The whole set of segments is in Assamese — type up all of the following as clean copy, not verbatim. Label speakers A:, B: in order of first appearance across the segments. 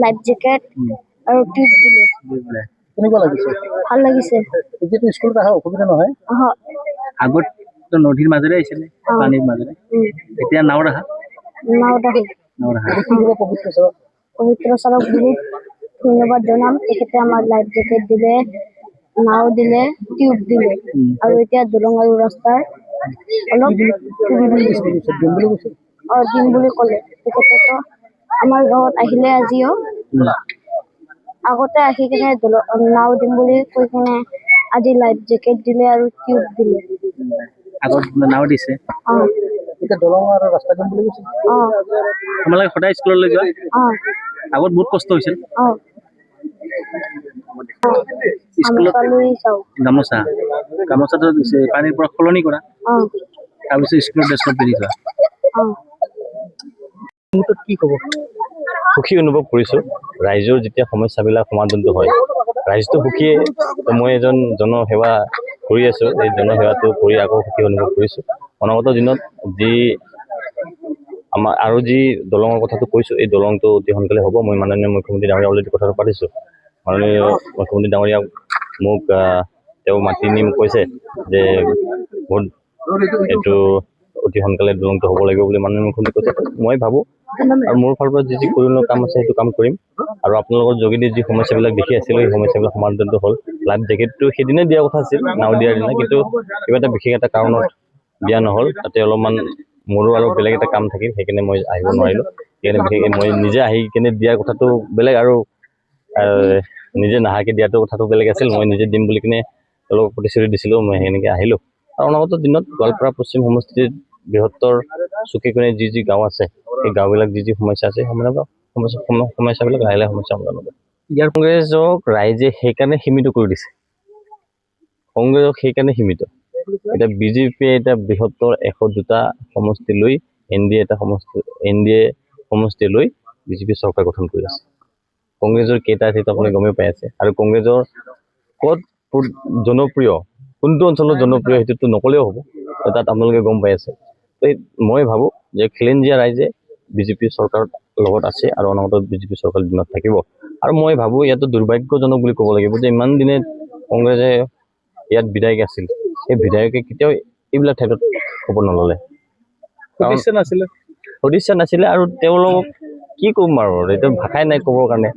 A: লাইফ জেকেট আৰু টিপ দিলে।
B: কেনেকুৱা লাগিছে?
A: ভাল লাগিছে।
B: এতিয়াতো স্কুলত অহা অসুবিধা নহয়? আগত নদীৰ মাজেৰে আহিছিলে, পানীৰ মাজেৰে, এতিয়া নাৱত আহা?
A: পবিত্ৰ ছাৰক বহুত ধন্যবাদ জনাম। তেখেতে আমাক লাইফ জেকেট দিলে, নাও দিলে, টিউব দিলে, আৰু এতিয়া দলং আৰু ৰাস্তাৰ অলপ দিম বুলি ক'লে। তেখেতেতো আমাৰ গাঁৱত আহিলে আজিও, আগতে আহি কিনে নাও দিম বুলি কৈ কিনে আজি লাইফ জেকেট দিলে আৰু টিউব দিলে।
B: আগত নাও দিছে, এতিয়া দলং আৰু ৰাস্তা দিম বুলি কৈছে। তোমালোকে সদায় স্কুললৈ যোৱা? আগত বহুত কষ্ট হৈছিল। গামোচা গামোচাটো পানীৰ পৰা সলনি কৰা, তাৰপিছত স্কুলৰ ড্ৰেছত পিন্ধি যোৱা। কি ক'ব?
C: সুখী অনুভৱ কৰিছোঁ। ৰাইজৰ যেতিয়া সমস্যাবিলাক সমাধানটো হয়, ৰাইজটো সুখীয়ে। মই এজন জনসেৱা কৰি আছোঁ, এই জনসেৱাটো কৰি আকৌ সুখী অনুভৱ কৰিছোঁ। অনাগত দিনত আমাৰ আৰু যি দলঙৰ কথাটো কৈছোঁ, এই দলংটো অতি সোনকালে হ'ব। মই মাননীয় মুখ্যমন্ত্ৰী ডাঙৰীয়া অলৰেডি কথাটো পাতিছোঁ। মাননীয় মুখ্যমন্ত্ৰী ডাঙৰীয়া মোক তেওঁ মাতি নি মোক কৈছে যে বহুত এইটো অতি সোনকালে দলংটো হ'ব লাগিব বুলি মাননীয় মুখ্যমন্ত্ৰী কৈছে। মই ভাবোঁ আৰু মোৰ ফালৰ পৰা যি কৰিবলগীয়া কাম আছে সেইটো কাম কৰিম। আৰু আপোনালোকৰ যোগেদি যি সমস্যাবিলাক দেখি আছিলোঁ, সেই সমস্যাবিলাক সমাধানটো হ'ল। লাইফ জেকেটটো সেইদিনাই দিয়াৰ কথা আছিল, নাও দিয়াৰ দিনা, কিন্তু কিবা এটা বিশেষ এটা কাৰণত দিয়া নহ'ল। তাতে অলপমান মোৰো আৰু বেলেগ এটা কাম থাকিল, সেইকাৰণে মই আহিব নোৱাৰিলোঁ। সেইকাৰণে বিশেষকৈ মই নিজে আহি কিনে দিয়াৰ কথাটো বেলেগ, আৰু নিজে নাহাকৈ দিয়াটো কথাটো বেলেগ আছিল। মই নিজে দিম বুলি কিনে তেওঁলোকক প্ৰতিশ্ৰুতি দিছিলোঁ। মই সেনেকৈ আহিলোঁ। আৰু অনাগত দিনত গোৱালপাৰা পশ্চিম সমষ্টিৰ বৃহত্তৰ চুকে কোণে যি যি গাঁও আছে, সেই গাঁওবিলাক যি যি সমস্যা আছে, সমস্যাবিলাক লাহে লাহে সমস্যা সমাধান হ'ব। ইয়াৰ কংগ্ৰেছক ৰাইজে সেইকাৰণে সীমিত কৰি দিছে, কংগ্ৰেছক সেইকাৰণে সীমিত। এতিয়া বিজেপিয়ে এতিয়া বৃহত্তৰ 102টা সমষ্টি লৈ এন ডি এ সমষ্টি লৈ বিজেপি চৰকাৰ গঠন কৰি আছে। কংগ্ৰেছৰ কেইটা আছে আপুনি গমেই পাই আছে। আৰু কংগ্ৰেছৰ ক'ত জনপ্ৰিয়, কোনটো অঞ্চলত জনপ্ৰিয়, সেইটোতো নক'লেও হ'ব, তাত আপোনালোকে গম পাই আছে। মই ভাবোঁ যে খিলঞ্জীয়া ৰাইজে বিজেপি চৰকাৰৰ লগত আছে, আৰু অনাগত বিজেপি চৰকাৰ দিনত থাকিব। আৰু মই ভাবোঁ ইয়াতো দুৰ্ভাগ্যজনক বুলি ক'ব লাগিব যে ইমান দিনে কংগ্ৰেছে ইয়াত বিধায়ক আছিল, সেই বিধায়কে কেতিয়াও এইবিলাক ক্ষেত্ৰত খবৰ নল'লে, সদিচ্ছা নাছিলে। আৰু তেওঁলোকক কি ক'ম আৰু, এতিয়া ভাষাই নাই ক'বৰ কাৰণে।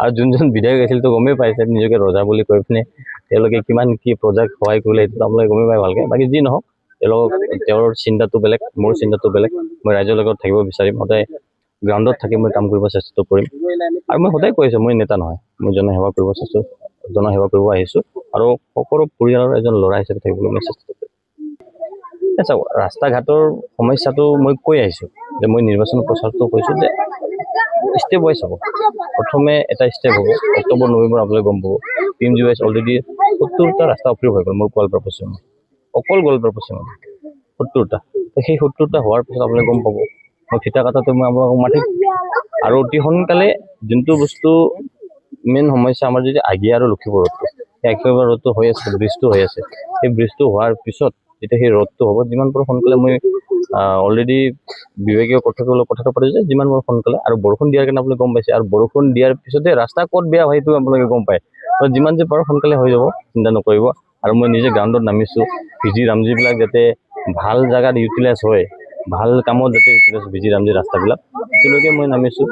C: আৰু যোনজন বিধায়ক আছিল তো গমেই পাইছে, নিজকে ৰজা বুলি কৈ পিনে তেওঁলোকে কিমান কি প্ৰজাক সহায় কৰিলে, সেইটো আপোনালোকে গমেই পাই ভালকৈ। বাকী যি নহওক, তেওঁৰ চিন্তাটো বেলেগ, মোৰ চিন্তাটো বেলেগ। মই ৰাইজৰ লগত থাকিব বিচাৰিম, সদায় গ্ৰাউণ্ডত থাকি মই কাম কৰিব চেষ্টা কৰিম। আৰু মই সদায় কৈ আছোঁ, মই নেতা নহয়, মই জনসেৱা কৰিব আহিছোঁ, আৰু সকলো পৰিয়ালৰ এজন ল'ৰা হিচাপে থাকিবলৈ মই চেষ্টা কৰিম। চাওক, ৰাস্তা ঘাটৰ সমস্যাটো মই কৈ আহিছোঁ যে মই নিৰ্বাচনৰ প্ৰচাৰটো কৈছোঁ যে ষ্টেপ ৱাইজ হ'ব। প্ৰথমে এটা ষ্টেপ হ'ব, অক্টোবৰ নৱেম্বৰ আপোনালোকে গম পাব। PMGY অলৰেডি 70টা ৰাস্তা অপ্ৰুভ হৈ গ'ল মোৰ গোৱালপাৰা পশ্চিম, অকল গোৱালপাৰা পশ্চিম 70টা। সেই 70টা হোৱাৰ পিছত আপোনালোকে গম পাব, মই ফিটা কাটাটো মই আপোনালোকক মাতিম। আৰু অতি সোনকালে যোনটো বস্তু মেইন সমস্যা আমাৰ যদি আগিয়া আৰু লখিমপুৰ ৰোডটো, সেই আগিয়া ৰোডটো হৈ আছে, ব্ৰিজটো হৈ আছে, সেই ব্ৰিজটো হোৱাৰ পিছত যেতিয়া সেই ৰোডটো হ'ব, যিমান পাৰোঁ সোনকালে মই অলৰেডি বিভাগীয় কথাটো পাতিছোঁ যে যিমান পাৰোঁ সোনকালে, আৰু বৰষুণ দিয়াৰ কাৰণে আপুনি গম পাইছে, আৰু বৰষুণ দিয়াৰ পিছতে ৰাস্তা ক'ত বেয়া হয় সেইটো আপোনালোকে গম পায়। তো যিমান যে পাৰোঁ সোনকালে হৈ যাব, চিন্তা নকৰিব। আৰু মই নিজে গ্ৰাউণ্ডত নামিছোঁ, ভিজি ৰামজিবিলাক যাতে ভাল জেগাত ইউটিলাইজ হয়, ভাল কামত যাতে ইউটিলাইজ বিজি ৰামজী ৰাস্তাবিলাক এতিয়ালৈকে মই নামিছোঁ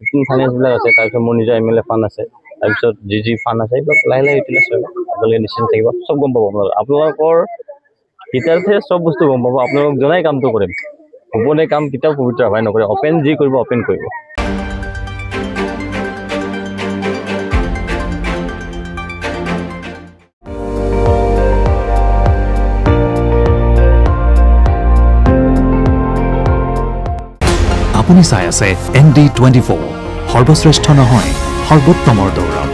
C: 15 ফাইনেন্সবিলাক আছে তাৰপিছত মোৰ নিজৰ MLA ফাণ্ড আছে তাৰপিছত যি ফাণ্ড আছে এইবিলাক লাহে লাহে ইউটিলাইজ কৰিব আপোনালোকে নিশ্চিন্ত থাকিব চব গম পাব আপোনালোকৰ কেতিয়াতে চব বস্তু গম পাব আপোনালোকক জনাই কামটো কৰিম গোপনে কাম কেতিয়াও পবিত্ৰ সভাই নকৰে অপেন যি কৰিব অপেন কৰিব
D: আপুনি চাই আছে ND24 সৰ্বশ্ৰেষ্ঠ নহয় সৰ্বোত্তমৰ দৌৰণ